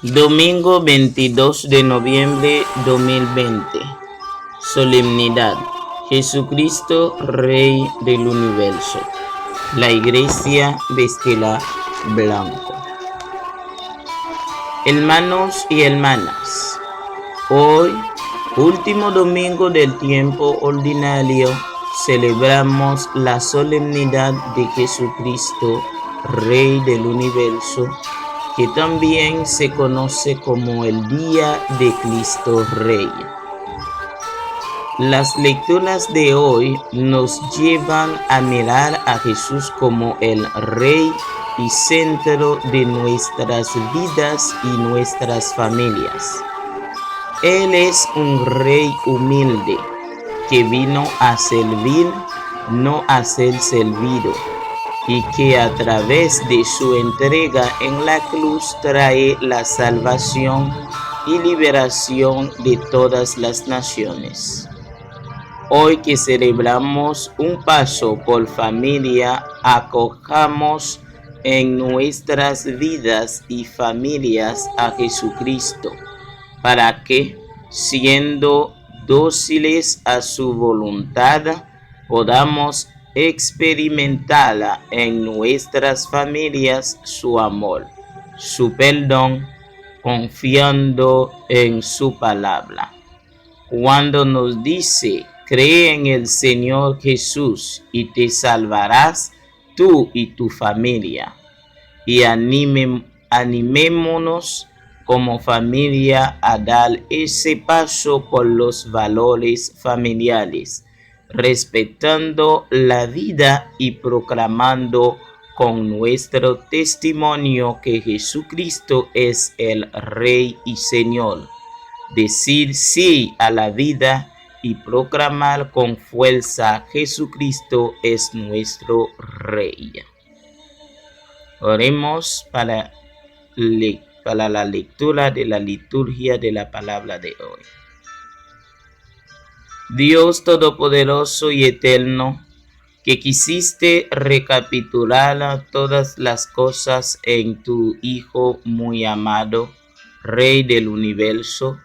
Domingo 22 de noviembre 2020. Solemnidad. Jesucristo, Rey del Universo. La Iglesia vestirá blanco. Hermanos y hermanas, hoy, último domingo del tiempo ordinario, celebramos la solemnidad de Jesucristo, Rey del Universo, que también se conoce como el Día de Cristo Rey. Las lecturas de hoy nos llevan a mirar a Jesús como el Rey y centro de nuestras vidas y nuestras familias. Él es un Rey humilde que vino a servir, no a ser servido, y que a través de su entrega en la cruz trae la salvación y liberación de todas las naciones. Hoy que celebramos un paso por familia, acojamos en nuestras vidas y familias a Jesucristo, para que, siendo dóciles a su voluntad, podamos experimentar en nuestras familias su amor, su perdón, confiando en su palabra. Cuando nos dice, cree en el Señor Jesús y te salvarás tú y tu familia. Y animémonos como familia a dar ese paso por los valores familiares, respetando la vida y proclamando con nuestro testimonio que Jesucristo es el Rey y Señor. Decir sí a la vida y proclamar con fuerza Jesucristo es nuestro Rey. Oremos para la lectura de la liturgia de la palabra de hoy. Dios Todopoderoso y Eterno, que quisiste recapitular todas las cosas en tu Hijo muy amado, Rey del Universo,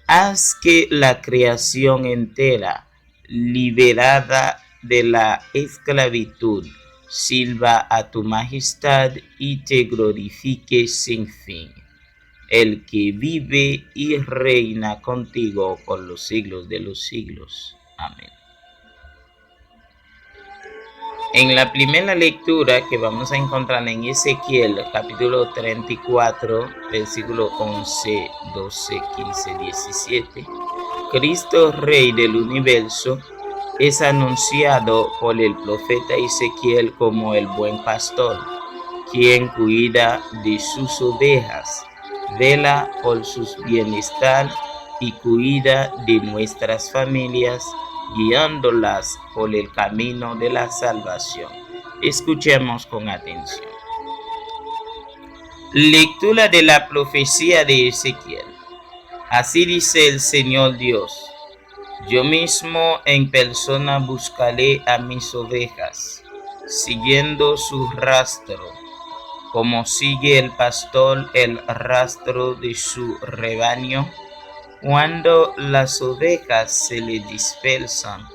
haz que la creación entera, liberada de la esclavitud, sirva a tu majestad y te glorifique sin fin. El que vive y reina contigo por los siglos de los siglos. Amén. En la primera lectura que vamos a encontrar en Ezequiel, capítulo 34, versículo 11, 12, 15, 17, Cristo Rey del Universo es anunciado por el profeta Ezequiel como el buen pastor, quien cuida de sus ovejas, vela por su bienestar y cuida de nuestras familias, guiándolas por el camino de la salvación. Escuchemos con atención. Lectura de la profecía de Ezequiel. Así dice el Señor Dios: yo mismo en persona buscaré a mis ovejas, siguiendo su rastro, como sigue el pastor el rastro de su rebaño. Cuando las ovejas se le dispersan,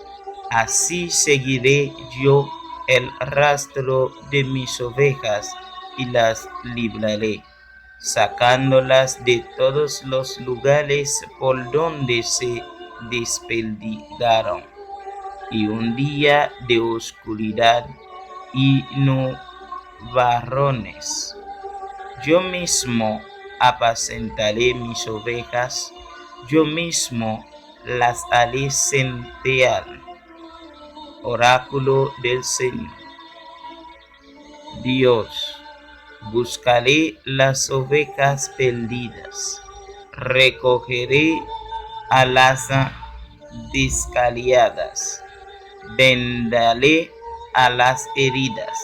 así seguiré yo el rastro de mis ovejas y las libraré, sacándolas de todos los lugares por donde se desperdigaron, y un día de oscuridad y nubarrones. Yo mismo apacentaré mis ovejas, yo mismo las haré sentear. Oráculo del Señor. Dios, buscaré las ovejas perdidas, recogeré a las descarriadas, vendaré a las heridas,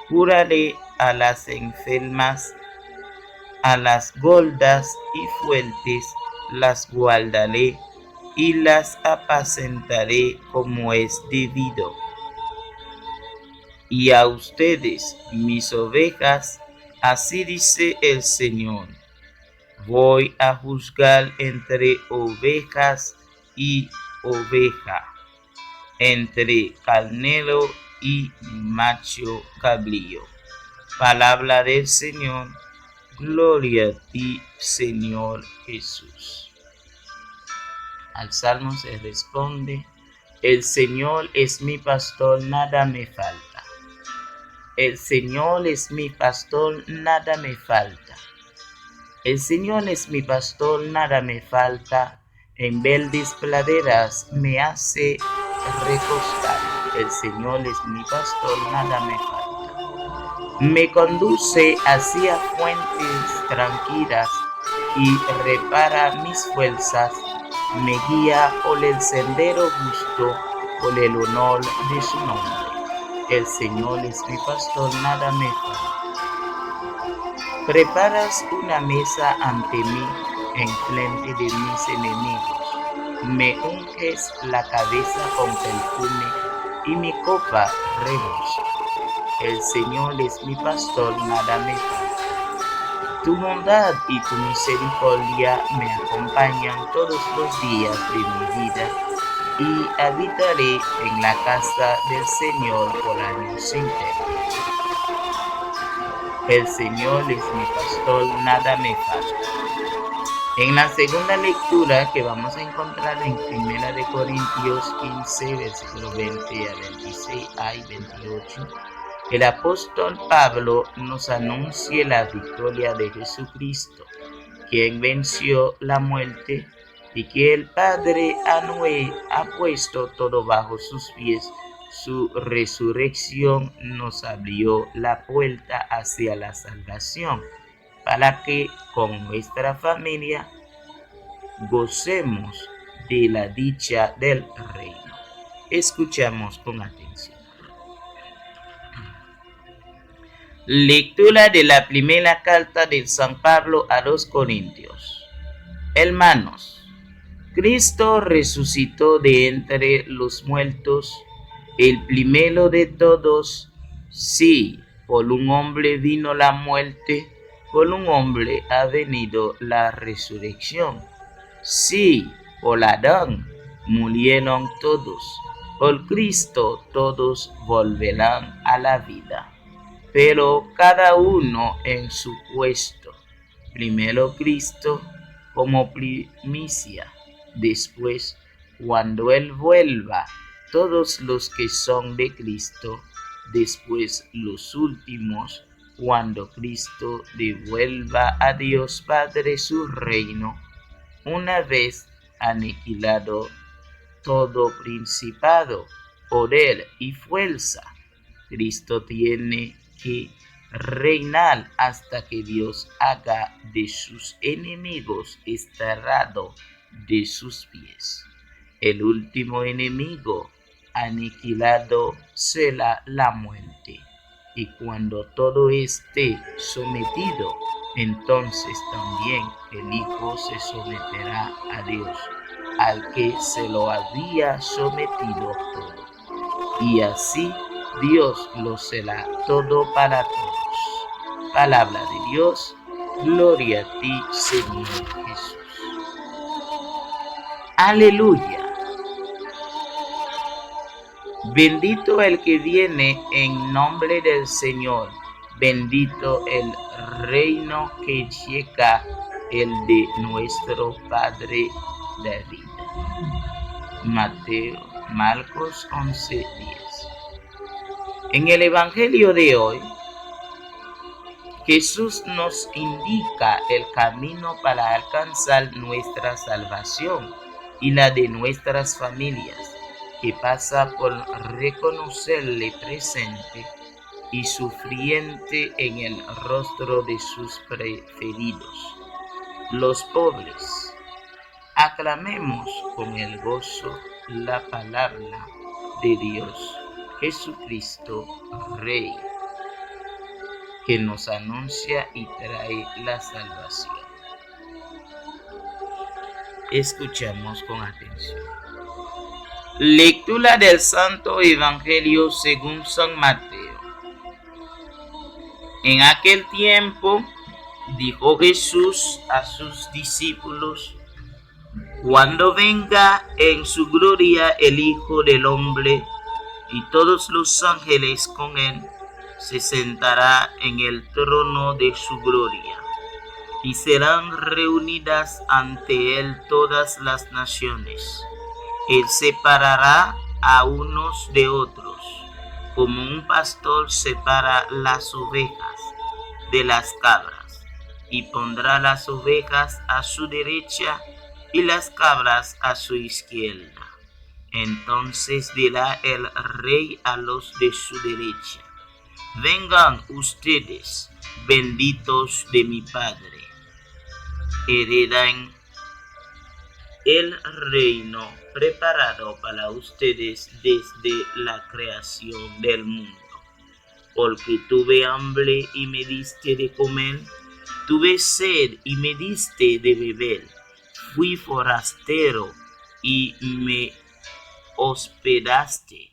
curaré a las enfermas, a las gordas y fuertes las guardaré y las apacentaré como es debido. Y a ustedes, mis ovejas, así dice el Señor: Voy a juzgar entre ovejas y oveja, entre carnero y macho cabrío. Palabra del Señor. Gloria a ti, Señor Jesús. Al salmo se responde: el Señor es mi pastor, nada me falta. El Señor es mi pastor, nada me falta. El Señor es mi pastor, nada me falta. En verdes praderas me hace recostar. El Señor es mi pastor, nada me falta. Me conduce hacia fuentes tranquilas y repara mis fuerzas. Me guía por el sendero justo, por el honor de su nombre. El Señor es mi pastor, nada me falta. Preparas una mesa ante mí en frente de mis enemigos. Me unges la cabeza con perfume y mi copa rebosa. El Señor es mi pastor, nada me falta. Tu bondad y tu misericordia me acompañan todos los días de mi vida y habitaré en la casa del Señor por años enteros. El Señor es mi pastor, nada me falta. En la segunda lectura que vamos a encontrar en 1 Corintios 15, versículos 20 a 26 y 28, el apóstol Pablo nos anuncia la victoria de Jesucristo, quien venció la muerte y que el Padre ha puesto todo bajo sus pies. Su resurrección nos abrió la puerta hacia la salvación, para que con nuestra familia gocemos de la dicha del reino. Escuchamos con atención. Lectura de la primera carta de San Pablo a los Corintios. Hermanos, Cristo resucitó de entre los muertos, el primero de todos. Sí, por un hombre vino la muerte, por un hombre ha venido la resurrección. Sí, por Adán murieron todos, por Cristo todos volverán a la vida, pero cada uno en su puesto. Primero Cristo como primicia, después, cuando Él vuelva, todos los que son de Cristo, después los últimos, cuando Cristo devuelva a Dios Padre su reino, una vez aniquilado todo principado, poder y fuerza. Cristo tiene que reinar hasta que Dios haga de sus enemigos estrado de sus pies. El último enemigo aniquilado será la muerte. Y cuando todo esté sometido, entonces también el Hijo se someterá a Dios, al que se lo había sometido todo. Y así Dios lo será todo para todos. Palabra de Dios, gloria a ti, Señor Jesús. Aleluya. Bendito el que viene en nombre del Señor, bendito el reino que llega, el de nuestro Padre David. Marcos 11:10. En el Evangelio de hoy, Jesús nos indica el camino para alcanzar nuestra salvación y la de nuestras familias, que pasa por reconocerle presente y sufriente en el rostro de sus preferidos, los pobres. Aclamemos con el gozo la palabra de Dios, Jesucristo Rey, que nos anuncia y trae la salvación. Escuchamos con atención. Lectura del Santo Evangelio según San Mateo. En aquel tiempo Dijo Jesús a sus discípulos: cuando venga en su gloria el Hijo del Hombre y todos los ángeles con él, se sentará en el trono de su gloria, y serán reunidas ante él todas las naciones. Él separará a unos de otros, como un pastor separa las ovejas de las cabras, y pondrá las ovejas a su derecha y las cabras a su izquierda. Entonces dirá el rey a los de su derecha: vengan ustedes, benditos de mi Padre, heredan el reino preparado para ustedes desde la creación del mundo. Porque tuve hambre y me diste de comer, tuve sed y me diste de beber, fui forastero y me hospedaste,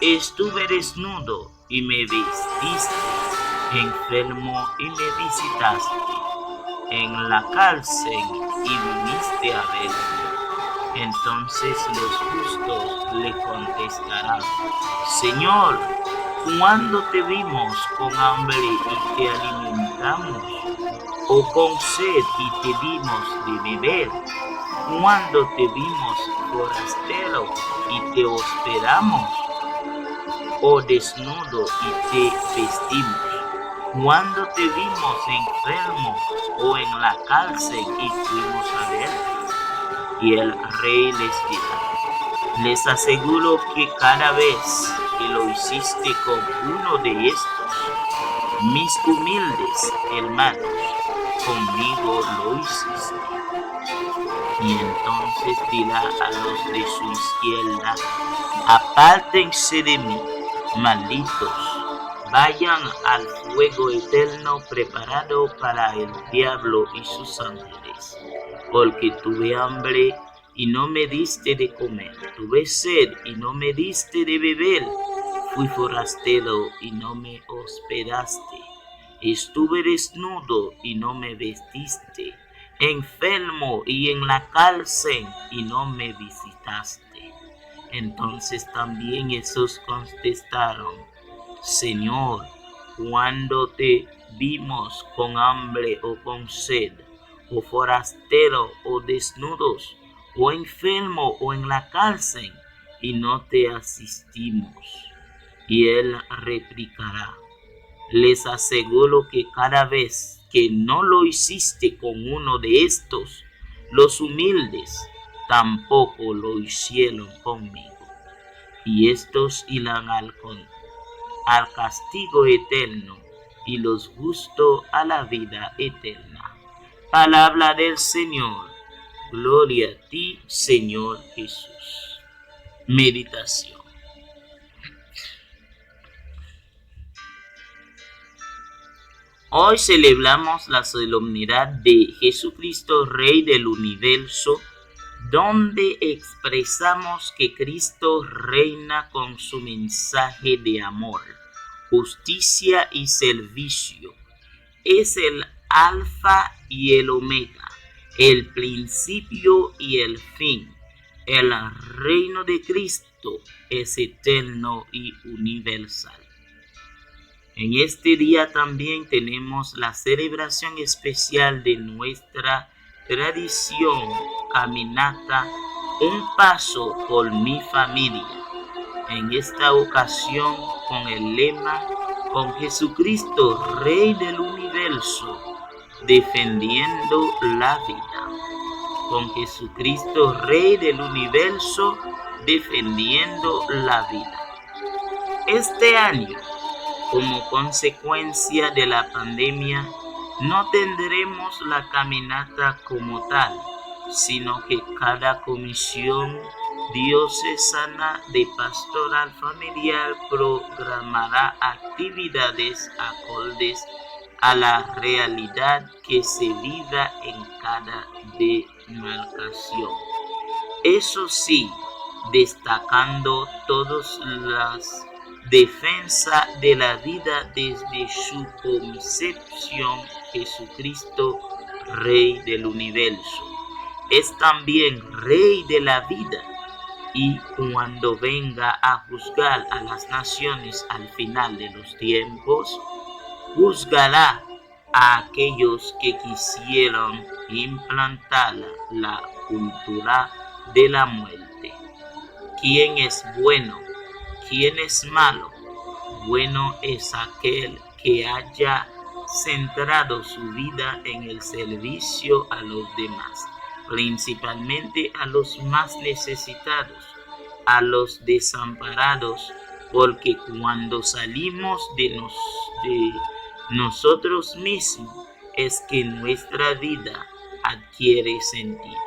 estuve desnudo y me vestiste, enfermo y me visitaste, en la cárcel y viniste a verme. Entonces los justos le contestarán: Señor, ¿cuándo te vimos con hambre y te alimentamos? ¿O con sed y te dimos de beber? ¿Cuándo te vimos forastero y te hospedamos? ¿O desnudo y te vestimos? ¿Cuándo te vimos enfermo o en la cárcel y fuimos a verte? Y el rey les dirá: les aseguro que cada vez que lo hiciste con uno de estos, mis humildes hermanos, conmigo lo hiciste. Y entonces dirá a los de su izquierda: apártense de mí, malditos, vayan al fuego eterno preparado para el diablo y sus ángeles. Porque tuve hambre y no me diste de comer, tuve sed y no me diste de beber, fui forastero y no me hospedaste, estuve desnudo y no me vestiste, enfermo y en la cárcel y no me visitaste. Entonces también esos contestaron: Señor, ¿cuándo te vimos con hambre o con sed, o forastero o desnudos, o enfermo o en la cárcel, y no te asistimos? Y él replicará: les aseguro que cada vez que no lo hiciste con uno de estos, los humildes, tampoco lo hicieron conmigo. Y estos irán al castigo eterno, y los justos a la vida eterna. Palabra del Señor. Gloria a ti, Señor Jesús. Meditación. Hoy celebramos la solemnidad de Jesucristo, Rey del Universo, donde expresamos que Cristo reina con su mensaje de amor, justicia y servicio. Es el Alfa y el Omega, el principio y el fin. El reino de Cristo es eterno y universal. En este día también tenemos la celebración especial de nuestra tradición caminata Un Paso por mi Familia. En esta ocasión con el lema: con Jesucristo, Rey del Universo, defendiendo la vida. Con Jesucristo, Rey del Universo, defendiendo la vida. Este año, como consecuencia de la pandemia, no tendremos la caminata como tal, sino que cada comisión diocesana de pastoral familiar programará actividades acordes a la realidad que se viva en cada demarcación. Eso sí, destacando todas las defensa de la vida desde su concepción Jesucristo, Rey del universo. Es también Rey de la vida. Y cuando venga a juzgar a las naciones al final de los tiempos, juzgará a aquellos que quisieron implantar la cultura de la muerte. ¿Quién es bueno? ¿Quién es malo? Bueno es aquel que haya centrado su vida en el servicio a los demás, principalmente a los más necesitados, a los desamparados, porque cuando salimos de nosotros mismos es que nuestra vida adquiere sentido.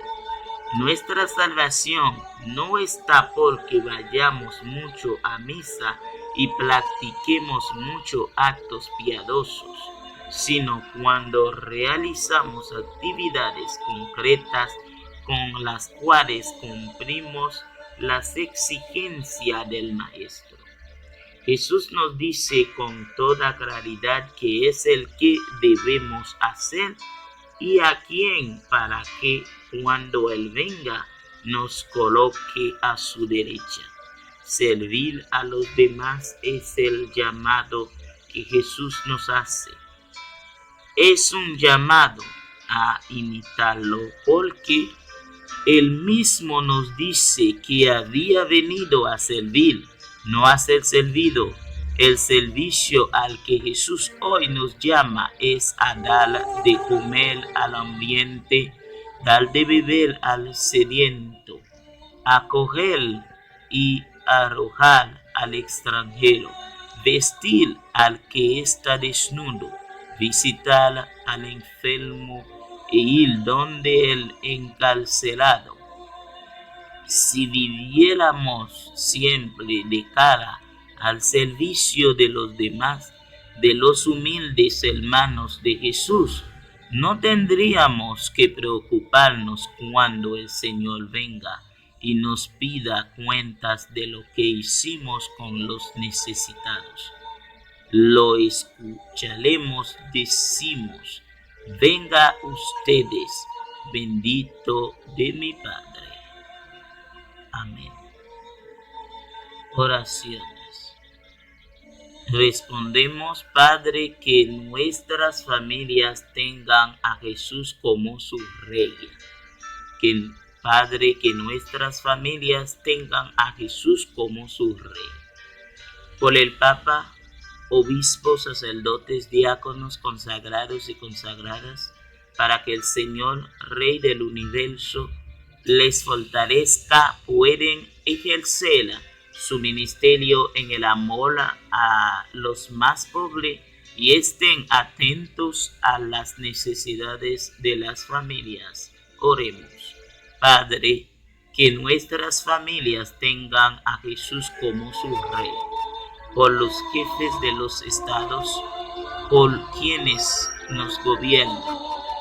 Nuestra salvación no está porque vayamos mucho a misa y practiquemos muchos actos piadosos, sino cuando realizamos actividades concretas con las cuales cumplimos las exigencias del Maestro. Jesús nos dice con toda claridad que es el que debemos hacer y a quién, para que cuando Él venga nos coloque a su derecha. Servir a los demás es el llamado que Jesús nos hace. Es un llamado a imitarlo porque Él mismo nos dice que había venido a servir, no a ser servido. El servicio al que Jesús hoy nos llama es a dar de comer al hambriente, dar de beber al sediento, acoger y arrojar al extranjero, vestir al que está desnudo, visitar al enfermo e ir donde el encarcelado. Si viviéramos siempre de cara al servicio de los demás, de los humildes hermanos de Jesús, no tendríamos que preocuparnos cuando el Señor venga y nos pida cuentas de lo que hicimos con los necesitados. Lo escucharemos, decimos, venga ustedes, bendito de mi Padre. Amén. Oraciones. Respondemos, Padre, que nuestras familias tengan a Jesús como su Rey. Padre, que nuestras familias tengan a Jesús como su Rey. Por el Papa, obispos, sacerdotes, diáconos, consagrados y consagradas, para que el Señor, Rey del universo, les fortalezca, pueden ejercer su ministerio en el amor a los más pobres y estén atentos a las necesidades de las familias. Oremos. Padre, que nuestras familias tengan a Jesús como su Rey, por los jefes de los estados, por quienes nos gobiernan,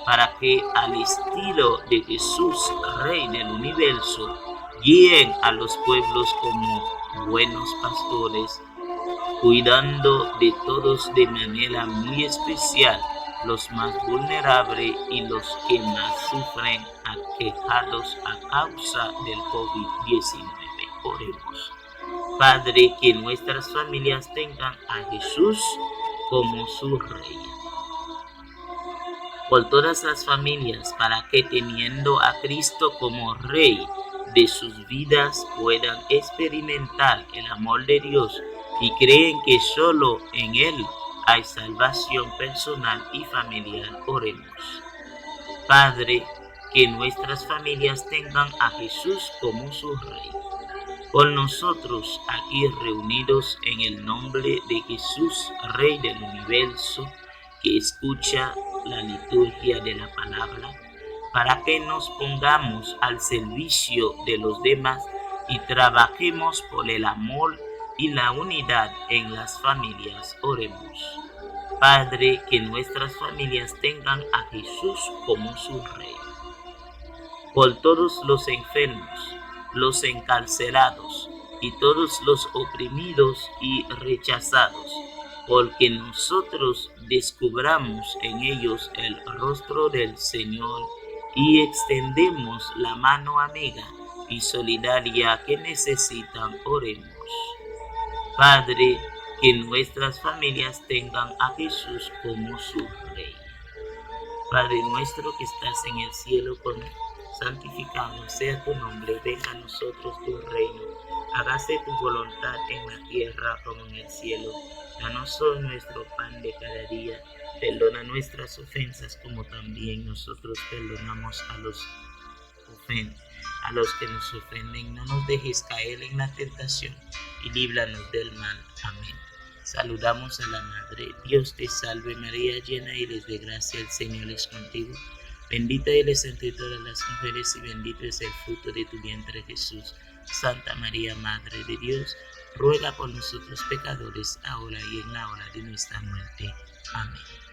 para que al estilo de Jesús, Rey del universo, guíen a los pueblos como buenos pastores, cuidando de todos de manera muy especial, los más vulnerables y los que más sufren aquejados a causa del COVID-19. Oremos. Padre, que nuestras familias tengan a Jesús como su Rey. Por todas las familias, para que teniendo a Cristo como Rey de sus vidas puedan experimentar el amor de Dios y creen que solo en Él hay salvación personal y familiar. Oremos. Padre, que nuestras familias tengan a Jesús como su Rey. Por nosotros aquí reunidos en el nombre de Jesús, Rey del universo, que escucha la liturgia de la palabra, para que nos pongamos al servicio de los demás y trabajemos por el amor y la unidad en las familias. Oremos. Padre, que nuestras familias tengan a Jesús como su Rey. Por todos los enfermos, los encarcelados y todos los oprimidos y rechazados, porque nosotros descubramos en ellos el rostro del Señor y extendemos la mano amiga y solidaria que necesitan. Oremos. Padre, que nuestras familias tengan a Jesús como su Rey. Padre nuestro que estás en el cielo, santificado sea tu nombre, venga a nosotros tu reino, hágase tu voluntad en la tierra como en el cielo. Danos hoy nuestro pan de cada día, perdona nuestras ofensas como también nosotros perdonamos a los que nos ofenden. No nos dejes caer en la tentación y líbranos del mal. Amén. Saludamos a la Madre. Dios te salve María, llena eres de gracia, el Señor es contigo. Bendita eres entre todas las mujeres y bendito es el fruto de tu vientre Jesús. Santa María, Madre de Dios, ruega por nosotros pecadores, ahora y en la hora de nuestra muerte. Amén.